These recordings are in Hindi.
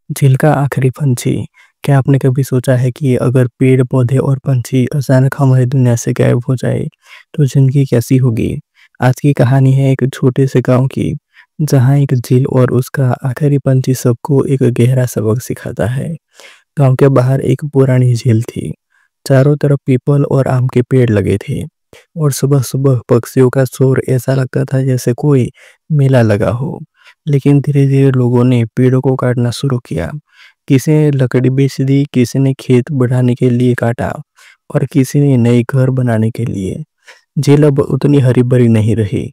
झील का आखिरी पंछी। क्या आपने कभी सोचा है कि अगर पेड़ पौधे और पंछी अचानक हमारी दुनिया से गायब हो जाए तो जिंदगी कैसी होगी? आज की कहानी है एक छोटे से गांव की, जहां एक झील और उसका आखिरी पंछी सबको एक गहरा सबक सिखाता है। गांव के बाहर एक पुरानी झील थी। चारों तरफ पीपल और आम के पेड़ लगे थे और सुबह सुबह पक्षियों का शोर ऐसा लगता था जैसे कोई मेला लगा हो। लेकिन धीरे धीरे लोगों ने पेड़ों को काटना शुरू किया। किसी ने लकड़ी बेच दी, किसी ने खेत बढ़ाने के लिए काटा और किसी ने नए घर बनाने के लिए। झील अब उतनी हरी भरी नहीं रही।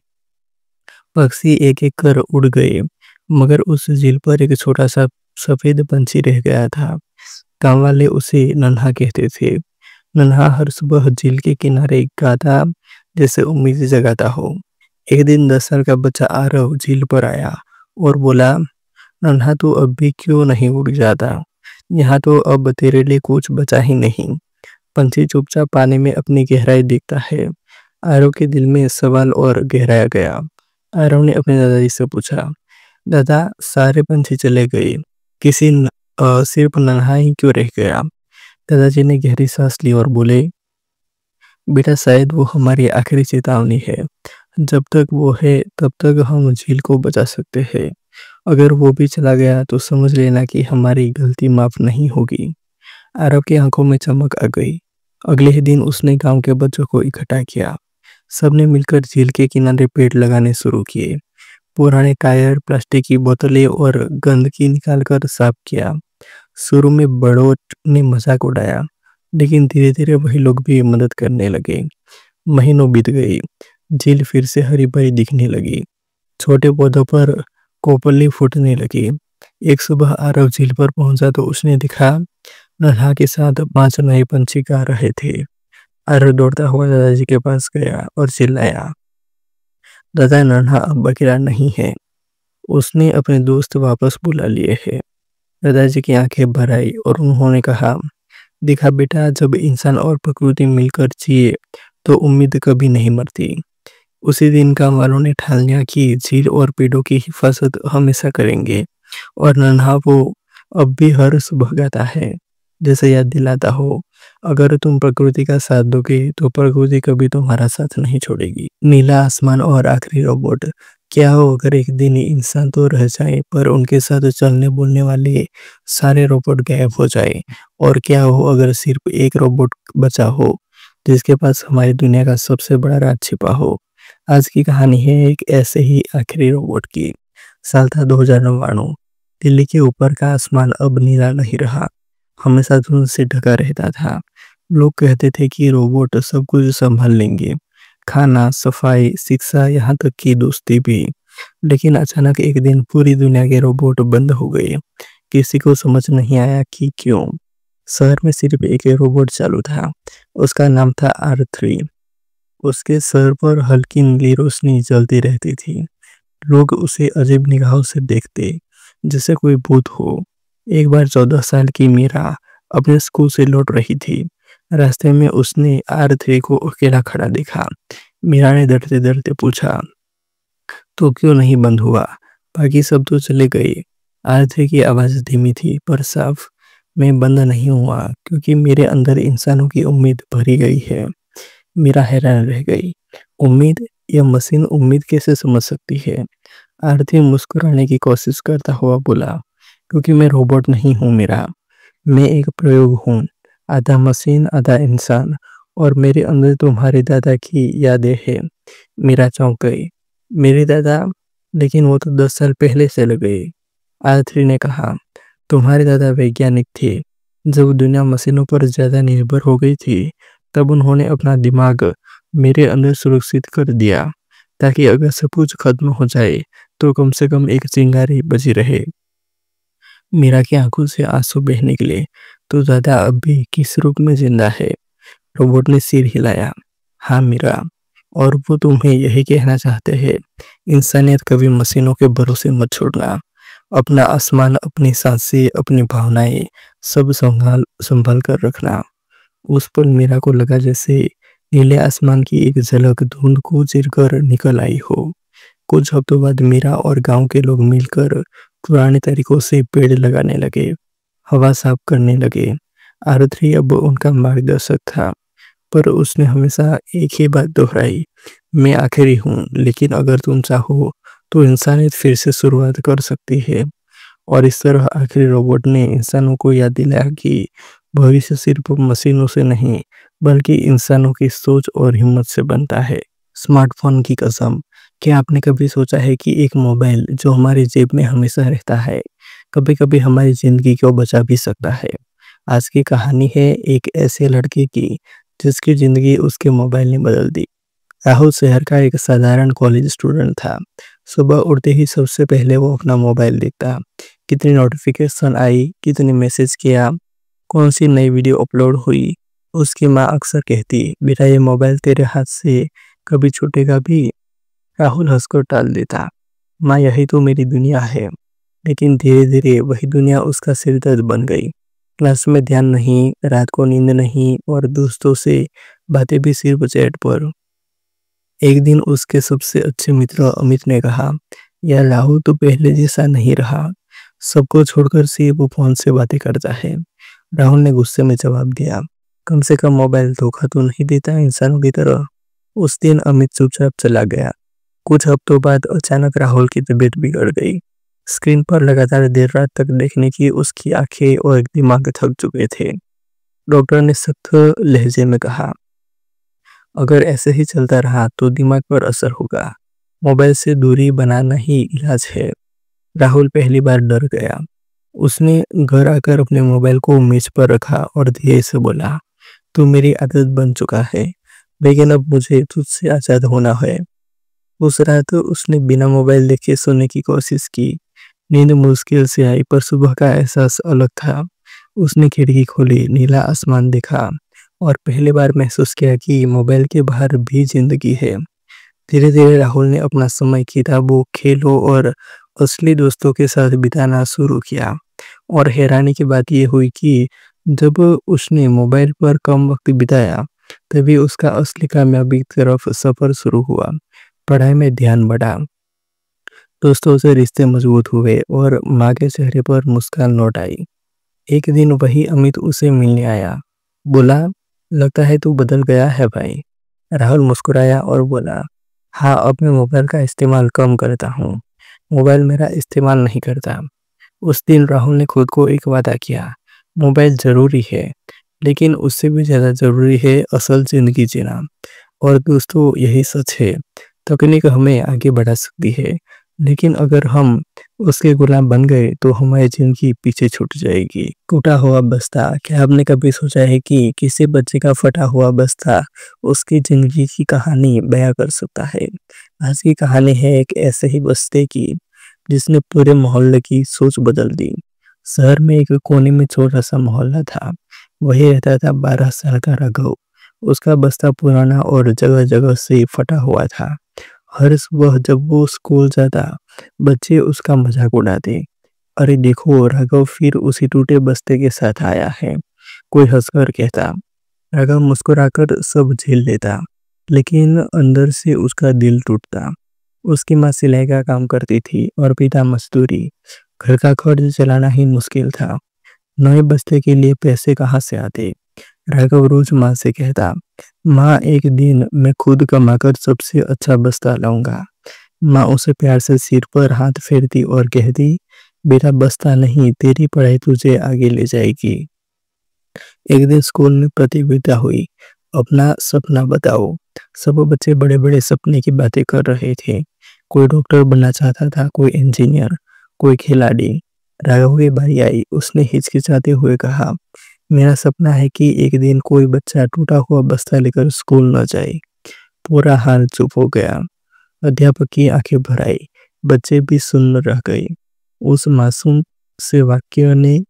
पक्षी एक एक कर उड़ गए, मगर उस झील पर एक छोटा सा सफेद पंछी रह गया था। गांव वाले उसे नन्हा कहते थे। नन्हा हर सुबह झील के किनारे गाता, जैसे उम्मीद जगाता हो। एक दिन 10 साल का बच्चा आरव झील पर आया और बोला, नन्हा तू अब भी क्यों नहीं उड़ जाता? यहाँ तो अब तेरे लिए कुछ बचा ही नहीं। पंछी चुपचाप पानी में अपनी गहराई देखता है। आरव के दिल में सवाल और गहराया गया। आरव ने अपने दादाजी से पूछा, दादा सारे पंछी चले गए, सिर्फ नन्हा ही क्यों रह गया? दादाजी ने गहरी सांस ली और बोले, बेटा शायद वो हमारी आखिरी चेतावनी है। जब तक वो है तब तक हम झील को बचा सकते हैं। अगर वो भी चला गया तो समझ लेना कि हमारी गलती माफ नहीं होगी। आरव की आंखों में चमक आ गई। अगले ही दिन उसने गांव के बच्चों को इकट्ठा किया। सबने मिलकर झील के किनारे पेड़ लगाने शुरू किए। पुराने टायर, प्लास्टिक की बोतलें और गंदगी निकालकर साफ किया। शुरू में बड़ों ने मजाक उड़ाया, लेकिन धीरे धीरे वही लोग भी मदद करने लगे। महीनों बीत गई। झील फिर से हरी भरी दिखने लगी। छोटे पौधों पर कोपली फूटने लगी। एक सुबह आरव झील पर पहुंचा तो उसने देखा, नन्हा के साथ 5 नए पंछी गा रहे थे। आरव दौड़ता हुआ दादाजी के पास गया और चिल्लाया, दादा नन्हा अब अकेला नहीं है, उसने अपने दोस्त वापस बुला लिए हैं। दादाजी की आंखें भर आई और उन्होंने कहा, देखा बेटा, जब इंसान और प्रकृति मिलकर जिए तो उम्मीद कभी नहीं मरती। उसी दिन गांव वालों ने ठान लिया कि झील और पेड़ों की हिफाजत हमेशा करेंगे। और नन्हा वो अब भी हर सुबह गाता है, जैसे याद दिलाता हो, अगर तुम प्रकृति का साथ दोगे तो प्रकृति कभी तुम्हारा साथ नहीं छोड़ेगी। नीला आसमान और आखिरी रोबोट। क्या हो अगर एक दिन इंसान तो रह जाए पर उनके साथ चलने बोलने वाले सारे रोबोट गायब हो जाए? और क्या हो अगर सिर्फ एक रोबोट बचा हो, जिसके पास हमारी दुनिया का सबसे बड़ा राज छिपा हो? आज की कहानी है एक ऐसे ही आखिरी रोबोट की। साल था 2099। दिल्ली के ऊपर का आसमान अब नीला नहीं रहा, हमेशा धुंध से ढका रहता था। लोग कहते थे कि रोबोट सब कुछ संभाल लेंगे, खाना, सफाई, शिक्षा, यहाँ तक कि दोस्ती भी। लेकिन अचानक एक दिन पूरी दुनिया के रोबोट बंद हो गए। किसी को समझ नहीं आया कि क्यों। शहर में सिर्फ एक ही रोबोट चालू था। उसका नाम था R3। उसके सर पर हल्की नीली रोशनी जलती रहती थी। लोग उसे अजीब निगाहों से देखते, जैसे कोई भूत हो। एक बार 14 साल की मीरा अपने स्कूल से लौट रही थी। रास्ते में उसने R3 को अकेला खड़ा देखा। मीरा ने डरते डरते पूछा, तो क्यों नहीं बंद हुआ? बाकी सब तो चले गए। R3 की आवाज़ धीमी थी पर साफ, मैं बंद नहीं हुआ क्योंकि मेरे अंदर इंसानों की उम्मीद भरी गई है। मीरा हैरान रह गई। उम्मीद? यह मशीन उम्मीद कैसे समझ सकती है? आरती मुस्कुराने की कोशिश करता हुआ बोला, क्योंकि मैं रोबोट नहीं हूँ मीरा, मैं एक प्रयोग हूँ, आधा मशीन आधा इंसान, और मेरे अंदर तुम्हारे दादा की यादें हैं। मीरा चौंक गई। मेरे दादा? लेकिन वो तो 10 साल पहले चले गए। आरती ने कहा, तुम्हारे दादा वैज्ञानिक थे। जब दुनिया मशीनों पर ज्यादा निर्भर हो गई थी, तब उन्होंने अपना दिमाग मेरे अंदर सुरक्षित कर दिया, ताकि अगर सब कुछ खत्म हो जाए तो कम से कम एक चिंगारी बची रहे। मीरा की आंखों से आंसू बह निकले। तो दादा अब भी किस रूप में जिंदा है? रोबोट ने सिर हिलाया। हाँ मीरा, और वो तुम्हें यही कहना चाहते हैं, इंसानियत कभी मशीनों के भरोसे मत छोड़ना। अपना आसमान, अपनी सांसें, अपनी भावनाएं सब संभाल संभाल कर रखना। उस पल मीरा को लगा जैसे नीले आसमान की एक झलक धुंध को चीर कर निकल आई हो। कुछ हफ्तों बाद मीरा और गांव के लोग मिलकर पुराने तरीकों से पेड़ लगाने लगे, हवा साफ करने लगे। आरती अब उनका मार्गदर्शक था, पर उसने हमेशा एक ही बात दोहराई, मैं आखिरी हूँ, लेकिन अगर तुम चाहो तो इंसानियत फिर से शुरुआत कर सकती है। और इस तरह आखिरी रोबोट ने इंसानों को याद दिलाया कि भविष्य सिर्फ मशीनों से नहीं, बल्कि इंसानों की सोच और हिम्मत से बनता है। स्मार्टफ़ोन की कसम, क्या आपने कभी सोचा है कि एक मोबाइल जो हमारी जेब में हमेशा रहता है, कभी-कभी हमारी ज़िंदगी को बचा भी सकता है? आज की कहानी है एक ऐसे लड़के की, जिसकी ज़िंदगी उसके मोबाइल ने बदल दी। राहुल शहर का एक साधारण कॉलेज स्टूडेंट था। सुबह उठते ही सबसे पहले वो अपना मोबाइल देखता। कितनी नोटिफ़िकेशन आई, कितने मैसेज किया, कौन-सी नई वीडियो अपलोड हुई। उसकी माँ अक्सर कहती, "बेटा ये मोबाइल तेरे हाथ से कभी छूटेगा भी?" राहुल हँसकर टाल देता, "माँ यही तो मेरी दुनिया है।" लेकिन धीरे-धीरे वही दुनिया उसका सिरदर्द बन गई। क्लास में ध्यान नहीं, रात को नींद नहीं और दोस्तों से बातें भी सिर्फ चैट पर। एक दिन उसके सबसे अच्छे मित्र अमित ने कहा, यार राहुल तो पहले जैसा नहीं रहा, सबको छोड़कर सिर्फ वो फोन से बातें करता है। राहुल ने गुस्से में जवाब दिया, कम से कम मोबाइल धोखा तो नहीं देता इंसानों की तरह। उस दिन अमित चुपचाप चला गया। कुछ हफ्तों बाद अचानक राहुल की तबीयत बिगड़ गई। स्क्रीन पर लगातार देर रात तक देखने की उसकी आंखें और दिमाग थक चुके थे। डॉक्टर ने सख्त लहजे में कहा, अगर ऐसे ही चलता रहा तो दिमाग पर असर होगा। मोबाइल से दूरी बनाना ही इलाज है। राहुल पहली बार डर गया। उसने घर आकर अपने मोबाइल को मेज पर रखा और धीरे से बोला, तू मेरी आदत बन चुका है, लेकिन अब मुझे तुझसे आज़ाद होना है। उस रात उसने बिना मोबाइल देखे सोने की कोशिश की। नींद मुश्किल से आई, पर सुबह का एहसास अलग था। उसने खिड़की खोली, नीला आसमान देखा और पहली बार महसूस किया कि मोबाइल के बाहर भी जिंदगी है। धीरे धीरे राहुल ने अपना समय किताबों, खेलों और असली दोस्तों के साथ बिताना शुरू किया। और हैरानी की बात यह हुई कि जब उसने मोबाइल पर कम वक्त बिताया, तभी उसका असली कामयाबी की तरफ सफर शुरू हुआ। पढ़ाई में ध्यान बढ़ा, दोस्तों से रिश्ते मजबूत हुए और माँ के चेहरे पर मुस्कान लौट आई। एक दिन वही अमित उसे मिलने आया। बोला, लगता है तू बदल गया है भाई। राहुल मुस्कुराया और बोला, हाँ अब मैं मोबाइल का इस्तेमाल कम करता हूँ, मोबाइल मेरा इस्तेमाल नहीं करता। उस दिन राहुल ने खुद को एक वादा किया, मोबाइल ज़रूरी है, लेकिन उससे भी ज़्यादा ज़रूरी है असल ज़िंदगी जीना। और दोस्तों यही सच है, तकनीक हमें आगे बढ़ा सकती है, लेकिन अगर हम उसके गुलाम बन गए तो हमारी ज़िंदगी पीछे छूट जाएगी। टूटा हुआ बस्ता, क्या आपने कभी सोचा है कि किसी बच्चे का फटा हुआ बस्ता उसकी ज़िंदगी की कहानी बयां कर सकता है? आज की कहानी है एक ऐसे ही बस्ते की, जिसने पूरे मोहल्ले की सोच बदल दी। शहर में एक कोने में छोटा सा मोहल्ला था। वही रहता था 12 साल का राघव। उसका बस्ता पुराना और जगह जगह से फटा हुआ था। हर सुबह जब वो स्कूल जाता, बच्चे उसका मजाक उड़ाते, अरे देखो राघव फिर उसी टूटे बस्ते के साथ आया है। कोई हंसकर कहता। राघव मुस्कुराकर सब झेल लेता, लेकिन अंदर से उसका दिल टूटता। उसकी माँ सिलाई का काम करती थी और पिता मजदूरी। घर का खर्च चलाना ही मुश्किल था। नए बस्ते के लिए पैसे कहाँ से आते? राघव रोज माँ से कहता, माँ एक दिन मैं खुद कमाकर सबसे अच्छा बस्ता लाऊंगा। माँ उसे प्यार से सिर पर हाथ फेरती और कहती, बेटा बस्ता नहीं, तेरी पढ़ाई तुझे आगे ले जाएगी। एक दिन स्कूल में प्रतियोगिता हुई, अपना सपना बताओ। सब बच्चे बड़े बड़े सपने की बातें कर रहे थे। कोई डॉक्टर बनना चाहता था, कोई इंजीनियर, कोई खिलाड़ी। राघव की बारी आई। उसने हिचकिचाते हुए कहा, मेरा सपना है कि एक दिन कोई बच्चा टूटा हुआ बस्ता लेकर स्कूल न जाए। पूरा हाल चुप हो गया। अध्यापक की आंखें भर आई, बच्चे भी सुन्न रह गए। उस मासूम से वाक्य ने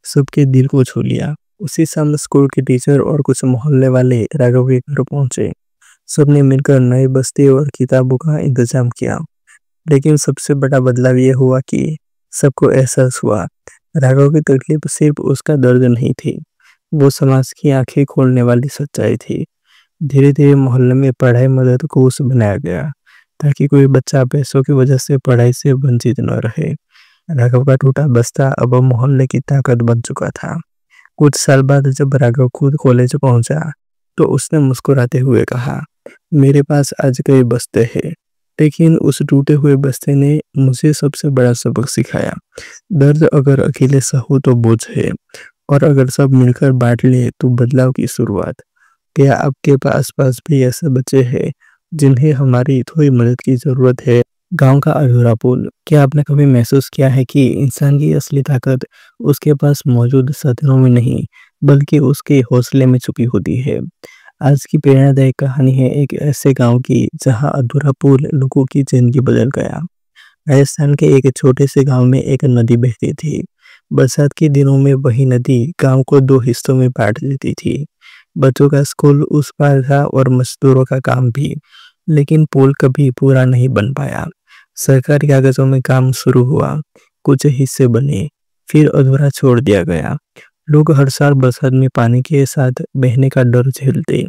सबके दिल को छू लिया। उसी शाम स्कूल के टीचर और कुछ मोहल्ले वाले राघव के घर पहुंचे। सबने मिलकर नए बस्ते और किताबों का इंतजाम किया। लेकिन सबसे बड़ा बदलाव यह हुआ कि सबको एहसास हुआ, राघव की तकलीफ सिर्फ उसका दर्द नहीं थी, वो समाज की आंखें खोलने वाली सच्चाई थी। धीरे धीरे मोहल्ले में पढ़ाई मदद कोष बनाया गया, ताकि कोई बच्चा पैसों की वजह से पढ़ाई से वंचित न रहे। राघव का टूटा बस्ता अब मोहल्ले की ताकत बन चुका था। कुछ साल बाद जब राघव खुद कॉलेज पहुंचा तो उसने मुस्कुराते हुए कहा, मेरे पास आज कई बस्ते हैं, लेकिन उस टूटे हुए बस्ते ने मुझे सबसे बड़ा सबक सिखाया। दर्द अगर अकेले सहो तो बोझ है, और अगर सब मिलकर बांट ले तो बदलाव की शुरुआत। क्या आपके पास भी ऐसे बच्चे हैं जिन्हें हमारी थोड़ी मदद की जरूरत है? गांव का अधूरा पुल। क्या आपने कभी महसूस किया है कि इंसान की असली ताकत उसके पास मौजूद साधनों में नहीं, बल्कि उसके हौसले में छुपी होती है? आज की प्रेरणादायक कहानी है एक ऐसे गांव की जहां अधूरा पुल लोगों की जिंदगी बदल गया। राजस्थान के एक छोटे से गांव में एक नदी बहती थी। बरसात के दिनों में वही नदी गांव को दो हिस्सों में बांट देती थी। बच्चों का स्कूल उस पार था और मजदूरों का काम भी। लेकिन पुल कभी पूरा नहीं बन पाया। सरकारी कागजों में काम शुरू हुआ, कुछ हिस्से बने, फिर अधूरा छोड़ दिया गया। लोग हर साल बरसात में पानी के साथ बहने का डर झेलते।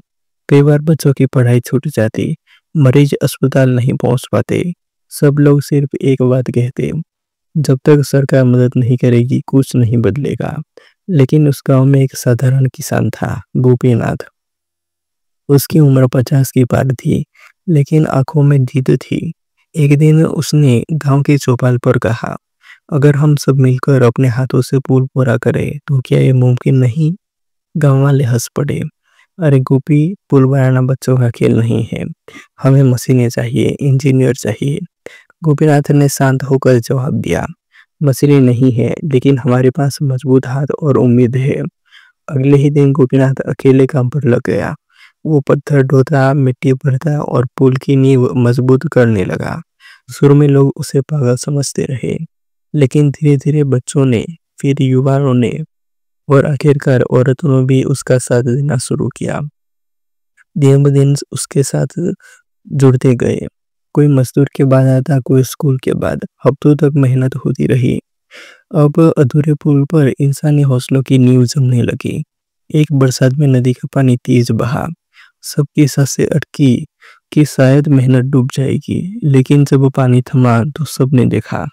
कई बार बच्चों की पढ़ाई छूट जाती, मरीज अस्पताल नहीं पहुंच पाते। सब लोग सिर्फ एक बात कहते, जब तक सरकार मदद नहीं करेगी कुछ नहीं बदलेगा। लेकिन उस गांव में एक साधारण किसान था, गोपीनाथ। उसकी उम्र 50 की पार थी, लेकिन आंखों में जिद थी। एक दिन उसने गांव के चौपाल पर कहा, अगर हम सब मिलकर अपने हाथों से पुल पूरा करें तो क्या ये मुमकिन नहीं? गांव वाले हंस पड़े। अरे गोपी, पुल बनाना बच्चों का खेल नहीं है। हमें मशीनें चाहिए, इंजीनियर चाहिए। गोपीनाथ ने शांत होकर जवाब दिया, मशीनें नहीं है, लेकिन हमारे पास मजबूत हाथ और उम्मीद है। अगले ही दिन गोपीनाथ अकेले काम पर लग गया। वो पत्थर ढोता, मिट्टी भरता और पुल की नींव मजबूत करने लगा। शुरू में लोग उसे पागल समझते रहे, लेकिन धीरे धीरे बच्चों ने, फिर युवाओं ने और आखिरकार औरतों ने भी उसका साथ देना शुरू किया। दिन ब दिन उसके साथ जुड़ते गए। कोई मजदूर के बाद आता, कोई स्कूल के बाद। हफ्तों तक मेहनत होती रही। अब अधूरे पुल पर इंसानी हौसलों की नींव जमने लगी। एक बरसात में नदी का पानी तेज बहा। सबकी सांसें अटकी कि शायद मेहनत डूब जाएगी। लेकिन जब पानी थमा तो सबने देखा,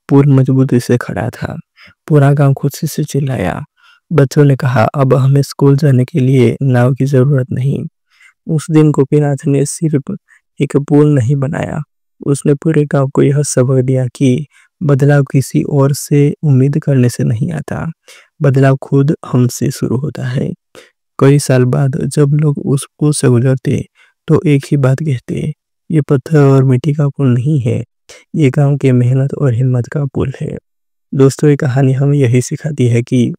पुल मजबूती से खड़ा था। पूरा गांव खुशी से चिल्लाया। बच्चों ने कहा, अब हमें स्कूल जाने के लिए नाव की जरूरत नहीं। उस दिन गोपीनाथ ने सिर्फ एक पुल नहीं बनाया, उसने पूरे गांव को यह सबक दिया कि बदलाव किसी और से उम्मीद करने से नहीं आता, बदलाव खुद हमसे शुरू होता है। कई साल बाद जब लोग उस पुल से गुजरते तो एक ही बात कहते, ये पत्थर और मिट्टी का पुल नहीं है, ये गांव के मेहनत और हिम्मत का पुल है। दोस्तों, ये कहानी हमें यही सिखाती है कि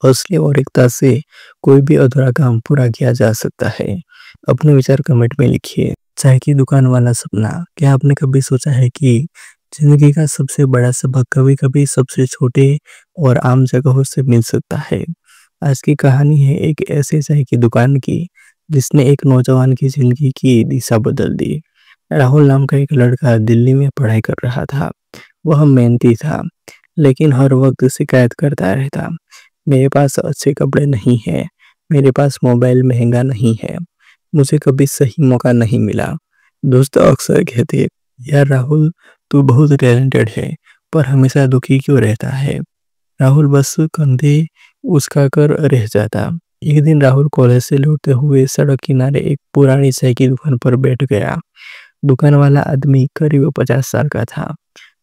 हौसले और एकता से कोई भी अधूरा काम पूरा किया जा सकता है। अपने विचार कमेंट में लिखिए। चाय की दुकान वाला सपना। क्या आपने कभी सोचा है कि जिंदगी का सबसे बड़ा सबक कभी-कभी सबसे छोटे और आम जगहों से मिल सकता है? आज की कहानी है एक ऐसे चाय की दुकान की जिसने एक नौजवान की जिंदगी की दिशा बदल दी। राहुल नाम का एक लड़का दिल्ली में पढ़ाई कर रहा था। वह मेहनती था, लेकिन हर वक्त शिकायत करता रहता, मेरे पास अच्छे कपड़े नहीं है, मेरे पास मोबाइल महंगा नहीं है, मुझे कभी सही मौका नहीं मिला। दोस्त अक्सर कहते, यार राहुल, तू बहुत टैलेंटेड है, पर हमेशा दुखी क्यों रहता है? राहुल बस कंधे उचका कर रह जाता। एक दिन राहुल कॉलेज से लौटते हुए सड़क किनारे एक पुरानी चाय की दुकान पर बैठ गया। दुकान वाला आदमी करीब 50 साल का था।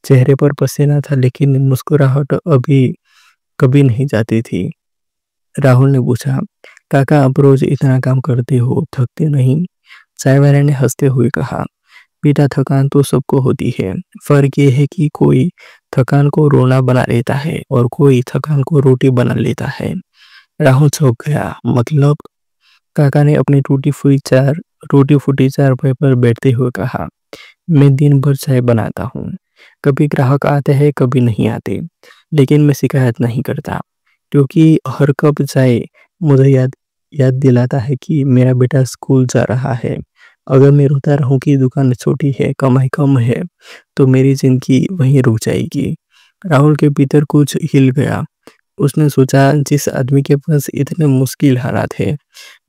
चेहरे पर पसीना था, लेकिन मुस्कुराहट अभी कभी नहीं जाती थी। राहुल ने पूछा, काका आप रोज इतना काम करते हो, थकते नहीं? चाय वाले ने हंसते हुए कहा, बेटा थकान तो सबको होती है, फर्क ये है कि कोई थकान को रोना बना लेता है और कोई थकान को रोटी बना लेता है। राहुल चौंक गया। मतलब? काका ने अपनी टूटी फूटी चारपाई पर बैठते हुए कहा, मैं दिन भर चाय बनाता हूँ। कभी ग्राहक आते हैं, कभी नहीं आते, लेकिन मैं शिकायत नहीं करता, क्योंकि हर कप चाय मुझे याद याद दिलाता है कि मेरा बेटा स्कूल जा रहा है। अगर मैं रोता रहूं कि दुकान छोटी है, कमाई कम है, तो मेरी जिंदगी वहीं रुक जाएगी। राहुल के भीतर कुछ हिल गया। उसने सोचा, जिस आदमी के पास इतने मुश्किल हालात है,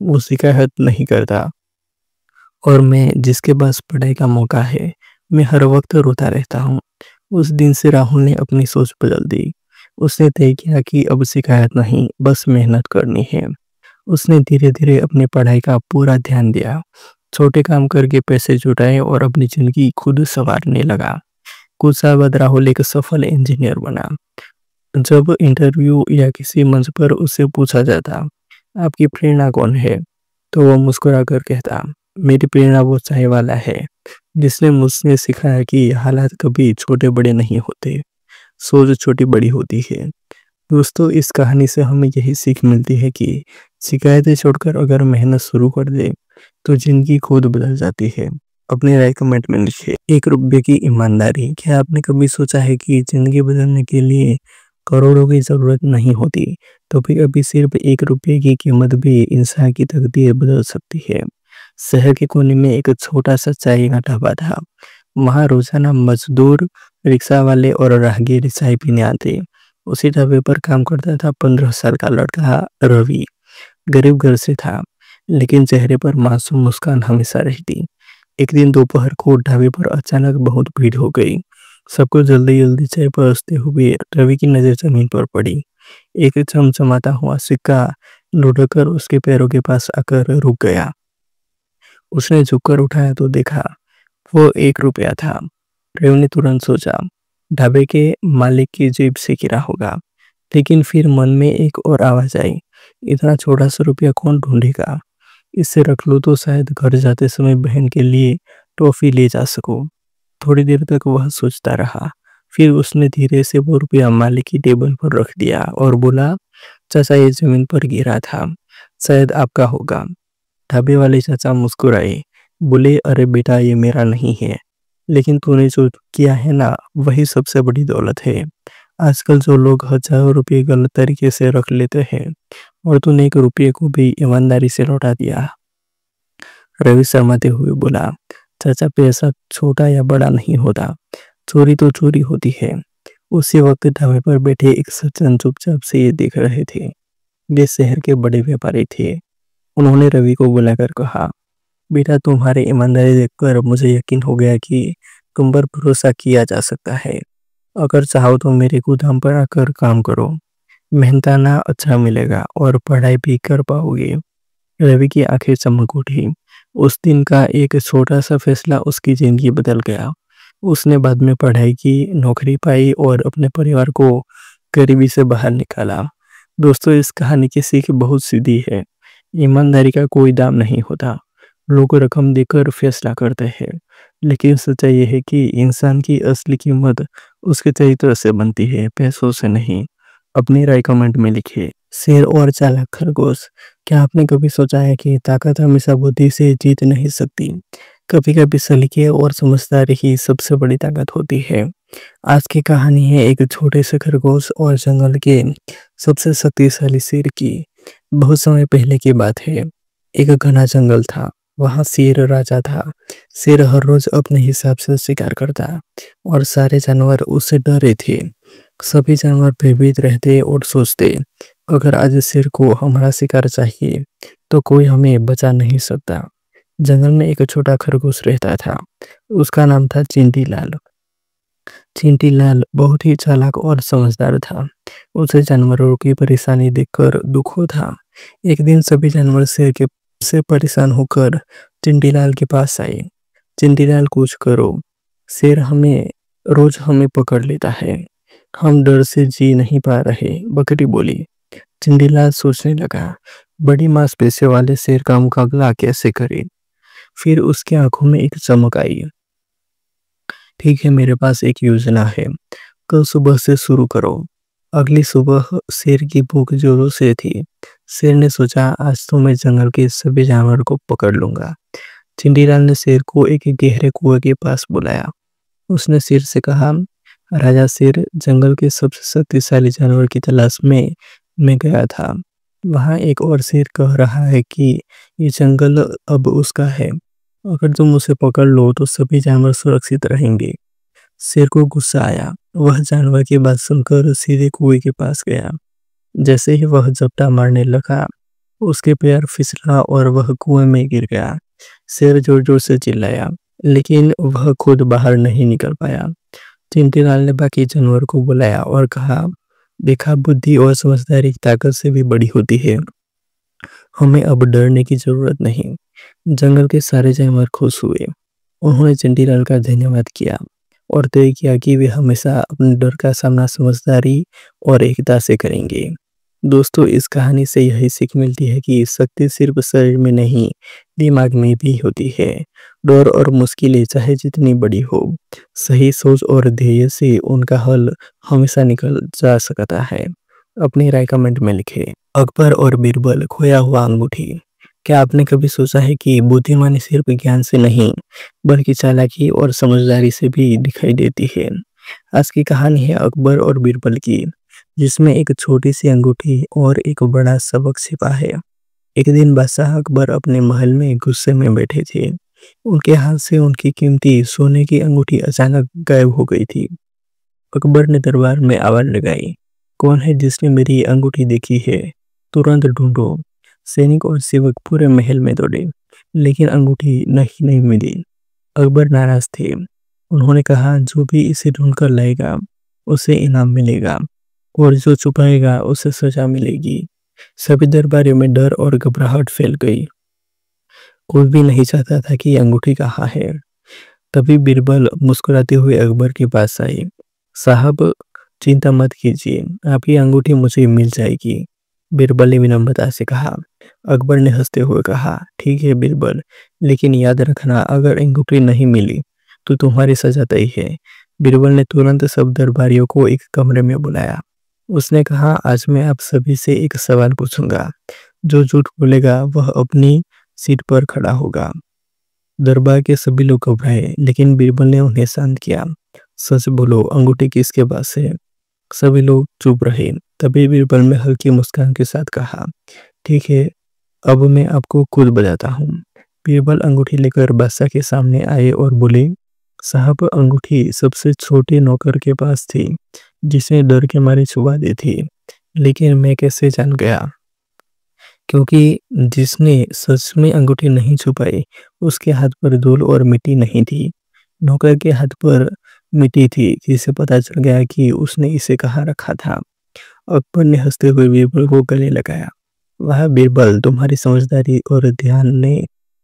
वो शिकायत नहीं करता, और मैं जिसके पास पढ़ाई का मौका है, मैं हर वक्त रोता रहता हूँ। उस दिन से राहुल ने अपनी सोच बदल दी। उसने तय किया कि अब शिकायत नहीं, बस मेहनत करनी है। उसने धीरे-धीरे अपनी पढ़ाई का पूरा ध्यान दिया। छोटे काम करके पैसे जुटाए और अपनी ज़िंदगी खुद सँवारने लगा। कुछ साल बाद राहुल एक सफल इंजीनियर बना। जब इंटरव्यू या किसी मंच पर उससे पूछा जाता, आपकी प्रेरणा कौन है? तो वो मुस्कुराकर कहता, मेरी प्रेरणा वो चाय वाला है, जिसने मुझसे सिखाया कि हालात कभी छोटे-बड़े नहीं होते, सोच छोटी-बड़ी होती है। दोस्तों, इस कहानी से हमें यही सीख मिलती है कि शिकायतें छोड़कर अगर मेहनत शुरू कर दे, तो ज़िंदगी खुद बदल जाती है। अपनी राय कमेंट में लिखिए। ₹1 की ईमानदारी। क्या आपने कभी सोचा है कि ज़िंदगी बदलने के लिए करोड़ों की ज़रूरत नहीं होती? कभी-कभी सिर्फ ₹1 की कीमत भी इंसान की तकदीर बदल सकती है। शहर के कोने में एक छोटा-सा चाय का ढाबा था। वहाँ रोज़ाना मज़दूर, रिक्शा वाले और राहगीर चाय पीने आते। उसी ढाबे पर काम करता था 15 साल का लड़का रवि। गरीब घर से था, लेकिन चेहरे पर मासूम मुस्कान हमेशा रहती। एक दिन दोपहर को ढाबे पर अचानक बहुत भीड़ हो गई। सबको जल्दी-जल्दी चाय परोसते हुए रवि की नज़र ज़मीन पर पड़ी। एक चमचमाता हुआ सिक्का लुढ़क उसके पैरों के पास आकर रुक गया। उसने झुककर उठाया तो देखा, वो ₹1 था। रवि ने तुरंत सोचा, ढाबे के मालिक की जेब से गिरा होगा। लेकिन फिर मन में एक और आवाज़ आई, इतना छोटा-सा रुपया कौन ढूँढेगा? इसे रख लो तो शायद घर जाते समय बहन के लिए टॉफ़ी ले जा सकूँ। थोड़ी देर तक वह सोचता रहा। फिर उसने धीरे से वो रुपया मालिक की टेबल पर रख दिया और बोला, चाचा ये ज़मीन पर गिरा था, शायद आपका होगा। ढाबे वाले चाचा मुस्कुराए, बोले, अरे बेटा ये मेरा नहीं है, लेकिन तूने जो किया है ना वही सबसे बड़ी दौलत है। आजकल जो लोग हज़ारों रुपये गलत तरीके से रख लेते हैं और तूने ₹1 को भी ईमानदारी से लौटा दिया। रवि शर्माते हुए बोला, चाचा पैसा छोटा या बड़ा नहीं होता, चोरी तो चोरी होती है। उसी वक्त ढाबे पर बैठे एक सज्जन चुपचाप से ये देख रहे थे। वे शहर के बड़े व्यापारी थे। उन्होंने रवि को बुलाकर कहा, बेटा तुम्हारी ईमानदारी देखकर मुझे यकीन हो गया कि तुम पर भरोसा किया जा सकता है। अगर चाहो तो मेरे गोदाम पर आकर काम करो, मेहनताना अच्छा मिलेगा और पढ़ाई भी कर पाओगे। रवि की आंखें चमक उठी। उस दिन का एक छोटा सा फैसला उसकी जिंदगी बदल गया। उसने बाद में पढ़ाई की, नौकरी पाई और अपने परिवार को गरीबी से बाहर निकाला। दोस्तों, इस कहानी की सीख बहुत सीधी है। ईमानदारी का कोई दाम नहीं होता। लोग रकम देकर फैसला करते हैं, लेकिन सच्चाई यह है कि इंसान की असली कीमत उसके चरित्र से बनती है, पैसों से नहीं। अपनी राय कमेंट में लिखिए। शेर और चालाक खरगोश। क्या आपने कभी सोचा है कि ताकत हमेशा बुद्धि से जीत नहीं सकती? कभी-कभी सलीके और समझदारी ही सबसे बड़ी ताकत होती है। आज की कहानी है एक छोटे से खरगोश और जंगल के सबसे शक्तिशाली शेर की। बहुत समय पहले की बात है। एक घना जंगल था। वहाँ शेर राजा था। शेर हर रोज अपने हिसाब से शिकार करता और सारे जानवर उससे डरे थे। सभी जानवर भयभीत रहते और सोचते, अगर आज शेर को हमारा शिकार चाहिए तो कोई हमें बचा नहीं सकता। जंगल में एक छोटा खरगोश रहता था। उसका नाम था चिंटीलाल। चिंटीलाल बहुत ही चालाक और समझदार था। उसे जानवरों की परेशानी देखकर दुख था। एक दिन सभी जानवर शेर के से परेशान होकर चिंटीलाल के पास आए। चिंटीलाल कुछ करो, शेर रोज हमें पकड़ लेता है, हम डर से जी नहीं पा रहे, बकरी बोली। चिंटीलाल सोचने लगा, बड़ी मांसपेशियों वाले शेर का मुकाबला कैसे करे। फिर उसकी आंखों में एक चमक आई। ठीक है, मेरे पास एक योजना है, कल सुबह से शुरू करो। अगली सुबह शेर की भूख जोरों से थी। शेर ने सोचा, आज तो मैं जंगल के सभी जानवर को पकड़ लूंगा। चिंटीलाल ने शेर को एक गहरे कुएं के पास बुलाया। उसने शेर से कहा, राजा शेर, जंगल के सबसे शक्तिशाली जानवर की तलाश में मैं गया था। वहाँ एक और शेर कह रहा है कि ये जंगल अब उसका है। अगर तुम उसे पकड़ लो तो सभी जानवर सुरक्षित रहेंगे। शेर को गुस्सा आया। वह जानवर की बात सुनकर सीधे कुएं के पास गया। जैसे ही वह झपटा मारने लगा, उसके पैर फिसला और वह कुएं में गिर गया। शेर जोर जोर से चिल्लाया, लेकिन वह खुद बाहर नहीं निकल पाया। चिंटीलाल ने बाकी जानवर को बुलाया और कहा, देखा, बुद्धि और समझदारी ताकत से भी बड़ी होती है। हमें अब डरने की जरूरत नहीं। जंगल के सारे जानवर खुश हुए। उन्होंने चिंटीलाल का धन्यवाद किया और तय किया कि वे हमेशा अपने डर का सामना समझदारी और एकता से करेंगे। दोस्तों, इस कहानी से यही सीख मिलती है कि शक्ति सिर्फ शरीर में नहीं, दिमाग में भी होती है। डर और मुश्किलें चाहे जितनी बड़ी हो, सही सोच और ध्येय से उनका हल हमेशा निकल जा सकता है। अपनी राय कमेंट में लिखें। अकबर और बीरबल, खोया हुआ अंगूठी। क्या आपने कभी सोचा है कि बुद्धिमानी सिर्फ ज्ञान से नहीं, बल्कि चालाकी और समझदारी से भी दिखाई देती है। आज की कहानी है अकबर और बीरबल की, जिसमें एक छोटी सी अंगूठी और एक बड़ा सबक छिपा है। एक दिन बादशाह अकबर अपने महल में गुस्से में बैठे थे। उनके हाथ से उनकी कीमती सोने की अंगूठी अचानक गायब हो गई थी। अकबर ने दरबार में आवाज लगाई, कौन है जिसने मेरी अंगूठी देखी है? तुरंत ढूंढो। सैनिक और सेवक पूरे महल में दौड़े, लेकिन अंगूठी नहीं मिली। अकबर नाराज थे। उन्होंने कहा, जो भी इसे ढूंढ कर लाएगा उसे इनाम मिलेगा, और जो छुपाएगा उसे सजा मिलेगी। सभी दरबारियों में डर और घबराहट फैल गई। कोई भी नहीं चाहता था कि अंगूठी कहाँ है। तभी बीरबल मुस्कुराते हुए अकबर के पास आए। साहब, चिंता मत कीजिए, आपकी अंगूठी मुझे मिल जाएगी, बीरबल ने विनम्रता से कहा। अकबर ने हंसते हुए कहा, ठीक है बीरबल, लेकिन याद रखना, अगर अंगूठी नहीं मिली तो तुम्हारी सजा तय है। बीरबल ने तुरंत सब दरबारियों को एक कमरे में बुलाया। उसने कहा, आज मैं आप सभी से एक सवाल पूछूंगा। जो झूठ बोलेगा वह अपनी सीट पर खड़ा होगा। दरबार के सभी लोग घबराए, लेकिन बीरबल ने उन्हें शांत किया। सच बोलो, अंगूठी किसके पास है? सभी लोग चुप रहे। तभी बीरबल ने हल्की मुस्कान के साथ कहा, ठीक है, अब मैं आपको खुद बताता हूँ। बीरबल अंगूठी लेकर बादशाह के सामने आए और बोले, साहब, अंगूठी सबसे छोटे नौकर के पास थी, जिसने डर के मारे छुपा दी थी। लेकिन मैं कैसे जान गया? क्योंकि जिसने सच में अंगूठी नहीं छुपाई, उसके हाथ पर धूल और मिट्टी नहीं थी। नौकर के हाथ पर मिट्टी थी, जिसे पता चल गया कि उसने इसे कहाँ रखा था। अकबर ने हंसते हुए बीरबल को गले लगाया। वाह बीरबल, तुम्हारी समझदारी और ध्यान ने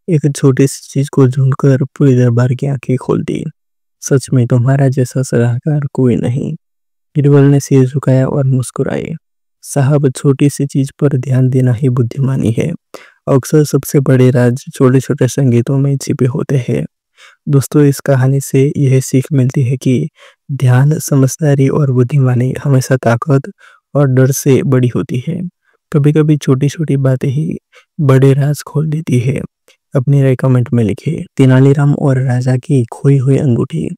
एक छोटी सी चीज को ढूंढकर पूरे दरबार की आंखें खोल दी। सच में तुम्हारा जैसा सलाहकार कोई नहीं। बीरबल ने सिर झुकाया और मुस्कुराए। साहब, छोटी सी चीज पर ध्यान देना ही बुद्धिमानी है। अक्सर सबसे बड़े राज छोटे छोटे संगीतों में छिपे होते हैं। दोस्तों, इस कहानी से यह सीख मिलती है कि ध्यान, समझदारी और बुद्धिमानी हमेशा ताकत और डर से बड़ी होती है। कभी कभी छोटी छोटी बातें ही बड़े राज खोल देती है। अपनी राय कमेंट में लिखिए। तेनालीराम और राजा की खोई हुई अंगूठी।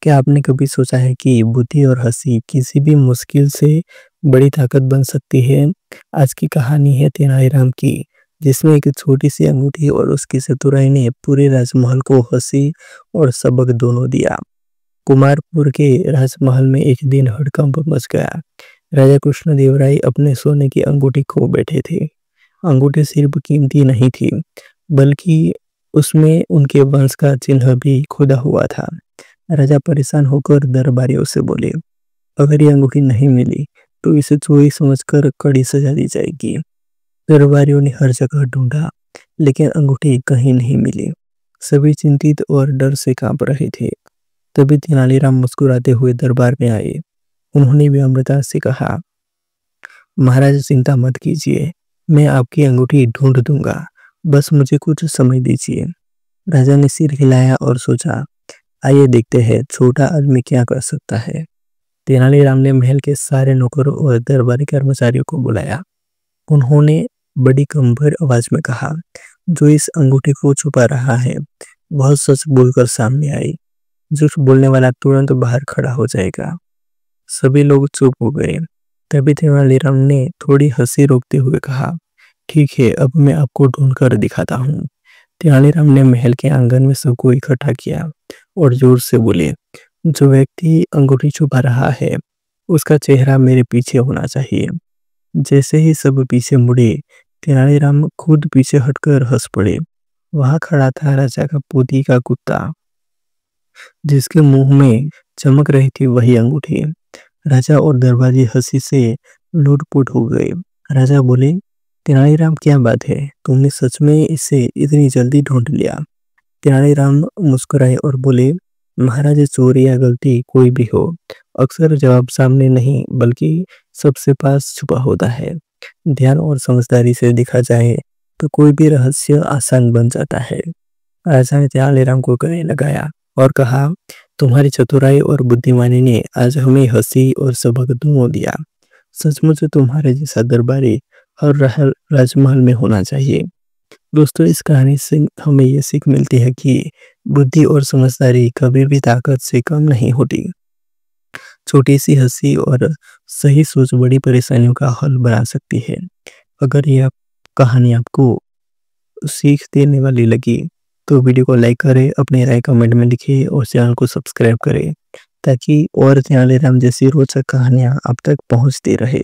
क्या आपने कभी सोचा है कि बुद्धि और हंसी किसी भी मुश्किल से बड़ी ताकत बन सकती है? आज की कहानी है तेनालीराम की, जिसमें एक छोटी सी अंगूठी और उसकी चतुराई ने पूरे राजमहल को हंसी और सबक दोनों दिया। कुमारपुर के राजमहल में एक दिन हड़कंप मच गया। राजा कृष्णदेवराय अपने सोने की अंगूठी खो बैठे थे। अंगूठी सिर्फ कीमती नहीं थी, बल्कि उसमें उनके वंश का चिन्ह भी खुदा हुआ था। राजा परेशान होकर दरबारियों से बोले, अगर ये अंगूठी नहीं मिली तो इसे चोरी समझकर कड़ी सजा दी जाएगी। दरबारियों ने हर जगह ढूंढा, लेकिन अंगूठी कहीं नहीं मिली। सभी चिंतित और डर से कांप रहे थे। तभी तेनालीराम मुस्कुराते हुए दरबार में आए। उन्होंने विनम्रता से कहा, महाराज, चिंता मत कीजिए, मैं आपकी अंगूठी ढूंढ दूंगा, बस मुझे कुछ समय दीजिए। राजा ने सिर हिलाया और सोचा, आइए देखते हैं छोटा आदमी क्या कर सकता है। तेनालीराम ने महल के सारे नौकरों और दरबारी कर्मचारियों को बुलाया। उन्होंने बड़ी गंभीर आवाज में कहा, जो इस अंगूठी को छुपा रहा है वह सच बोलकर सामने आई। झूठ बोलने वाला तुरंत बाहर खड़ा हो जाएगा। सभी लोग चुप हो गए। तभी तेनालीराम ने थोड़ी हंसी रोकते हुए कहा, ठीक है, अब मैं आपको ढूंढ कर दिखाता हूँ। तेनालीराम ने महल के आंगन में सबको इकट्ठा किया और जोर से बोले, जो व्यक्ति अंगूठी छुपा रहा है उसका चेहरा मेरे पीछे होना चाहिए। जैसे ही सब पीछे मुड़े, तेनालीराम खुद पीछे हटकर हंस पड़े। वहां खड़ा था राजा का पोती का कुत्ता। जिसके मुंह में चमक रही थी वही अंगूठी। राजा और दरबारी हंसी से लुटपुट हो गए। राजा बोले, तेनालीराम क्या बात है, तुमने सच में इसे इतनी जल्दी ढूंढ लिया? तेनालीराम मुस्कुराए और बोले, महाराज, चोरी या गलती कोई भी हो, अक्सर जवाब सामने नहीं बल्कि सबसे पास छुपा होता है। ध्यान और समझदारी से देखा जाए तो कोई भी रहस्य आसान बन जाता है। राजा ने तेनालीराम को गले लगाया और कहा, तुम्हारी चतुराई और बुद्धिमानी ने आज हमें हंसी और सबक दोनों दिया। सचमुच तुम्हारे जैसा दरबारी हर राजमहल में होना चाहिए। दोस्तों, इस कहानी से हमें ये सीख मिलती है कि बुद्धि और समझदारी कभी भी ताकत से कम नहीं होती। छोटी सी हंसी और सही सोच बड़ी परेशानियों का हल बना सकती है। अगर यह कहानी आपको सीख देने वाली लगी तो वीडियो को लाइक करें, अपनी राय कमेंट में लिखिए और चैनल को सब्सक्राइब करें ताकि और तेनालीराम जैसी रोचक कहानियाँ आप तक पहुँचती रहे।